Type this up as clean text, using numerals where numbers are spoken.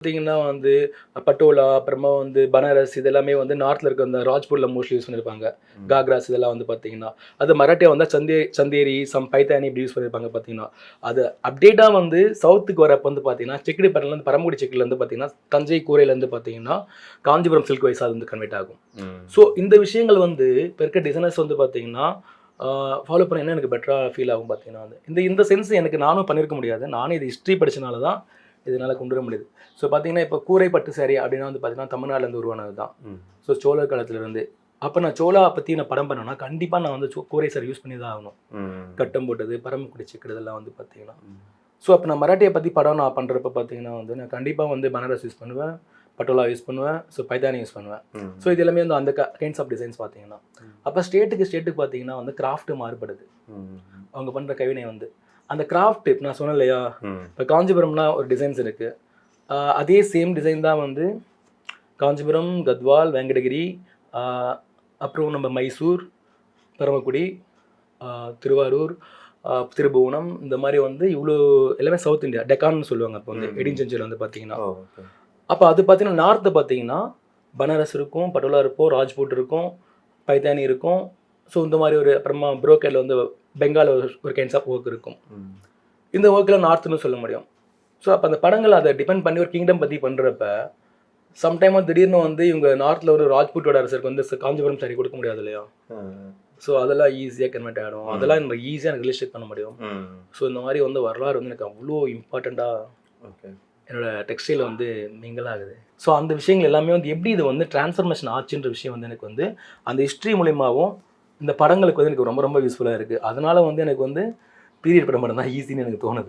பார்த்தீங்கன்னா வந்து பட்டோலா, அப்புறமா வந்து பனாரஸ் இது எல்லாமே வந்து நார்த்ல இருக்க அந்த ராஜ்பூர்ல மோஸ்ட்லி யூஸ் பண்ணியிருப்பாங்க. காக்ராஸ் இதெல்லாம் வந்து பார்த்தீங்கன்னா, அது மராட்டியா வந்தா சந்தேரி, பைத்தானி இப்படி யூஸ் பண்ணியிருப்பாங்க பார்த்தீங்கன்னா. அது அப்டேட்டா வந்து சவுத்துக்கு வரப்ப வந்து பார்த்தீங்கன்னா, செக்குடு பேட்டர்ன்லேருந்து பரமக்குடி செக்குலேருந்து பார்த்தீங்கன்னா, தஞ்சை கூரையிலேருந்து பார்த்தீங்கன்னா, காஞ்சிபுரம் சில்க் வைஸா அது வந்து கன்வெர்ட் ஆகும். ஸோ இந்த விஷயங்கள் வந்து இப்ப இருக்க டிசைனர்ஸ் வந்து பார்த்தீங்கன்னா, ஃபாலோ பண்ணீங்கன்னா எனக்கு பெட்டரா ஃபீல் ஆகும் பார்த்தீங்கன்னா வந்து. இந்த இந்த சென்ஸ் எனக்கு நானும் பண்ணியிருக்க முடியாது. நானே இது ஹிஸ்ட்ரி படிச்சனால தான் இதனால கொண்டு வர முடியுது. ஸோ பார்த்தீங்கன்னா, இப்போ கூரை பட்டு சாரி அப்படின்னா வந்து பார்த்தீங்கன்னா, தமிழ்நாட்டிலேருந்து உருவானது தான். ஸோ சோழர் காலத்திலேருந்து. அப்போ நான் சோழா பற்றி நான் படம் பண்ணேன்னா, கண்டிப்பாக நான் வந்து கூரை சாரி யூஸ் பண்ணி தான் ஆகணும். கட்டம் போட்டது, பரமக்குடி செக்குடு இதெல்லாம் வந்து பார்த்தீங்கன்னா. ஸோ அப்போ நான் மராட்டியை பற்றி படம் நான் பண்ணுறப்ப பார்த்தீங்கன்னா வந்து, நான் கண்டிப்பாக வந்து பனாரஸ் யூஸ் பண்ணுவேன், பட்டோலா யூஸ் பண்ணுவேன், ஸோ பைத்தானி யூஸ் பண்ணுவேன். ஸோ இது எல்லாமே வந்து அந்த கைண்ட்ஸ் ஆஃப் டிசைன்ஸ் பார்த்தீங்கன்னா. அப்போ ஸ்டேட்டுக்கு பார்த்தீங்கன்னா வந்து கிராஃப்ட் மாறுபடுது. அவங்க பண்ணுற கைவினை வந்து. அந்த கிராஃப்ட் இப்போ நான் சொன்னேன் இல்லையா, இப்போ காஞ்சிபுரம்னா ஒரு டிசைன்ஸ் இருக்குது. அதே சேம் டிசைன் தான் வந்து காஞ்சிபுரம், கத்வால், வெங்கடகிரி, அப்புறம் நம்ம மைசூர், பரமக்குடி, திருவாரூர், திருபுவனம் இந்த மாதிரி வந்து இவ்வளோ எல்லாமே சவுத் இந்தியா டெக்கான்னு சொல்லுவாங்க. அப்போ வந்து எடின்செஞ்சியில் வந்து பார்த்தீங்கன்னா, அப்போ அது பார்த்தீங்கன்னா நார்த்து பார்த்தீங்கன்னா பனாரஸ் இருக்கும், பட்டோலா இருக்கும், ராஜ்பூட் இருக்கும், பைத்தானி இருக்கும். ஸோ இந்த மாதிரி ஒரு அப்புறமா புரோக்கரில் வந்து பெங்கால் ஒரு கைண்ட்ஸ் ஆஃப் ஒர்க் இருக்கும். இந்த ஒர்க்கில் நார்த்துன்னு சொல்ல முடியும். ஸோ அப்போ அந்த படங்கள் அதை டிபெண்ட் பண்ணி ஒரு கிங்டம் பற்றி பண்ணுறப்ப சம்டைம் திடீர்னு வந்து இவங்க நார்த்தில் ஒரு ராஜ்பூட்டோட அரசருக்கு வந்து காஞ்சிபுரம் சாரி கொடுக்க முடியாது இல்லையா. ஸோ அதெல்லாம் ஈஸியாக கன்வெர்ட் ஆகிடும். அதெல்லாம் நம்ம ஈஸியாக எனக்கு ரிலேஷன் பண்ண முடியும். ஸோ இந்த மாதிரி வந்து வரலாறு வந்து எனக்கு அவ்வளோ இம்பார்ட்டண்ட்டாக என்னோட டெக்ஸ்டைல் வந்து மிங்கிள் ஆகுது. ஸோ அந்த விஷயங்கள் எல்லாமே வந்து எப்படி இது வந்து டிரான்ஸ்ஃபர்மேஷன் ஆச்சுன்ற விஷயம் வந்து எனக்கு வந்து அந்த ஹிஸ்ட்ரி மூலியமாகவும் இந்த படங்களுக்கு வந்து எனக்கு ரொம்ப ரொம்ப யூஸ்ஃபுல்லாக இருக்குது. அதனால வந்து எனக்கு வந்து பீரியட் படம் தான் ஈஸின்னு எனக்கு தோணுது.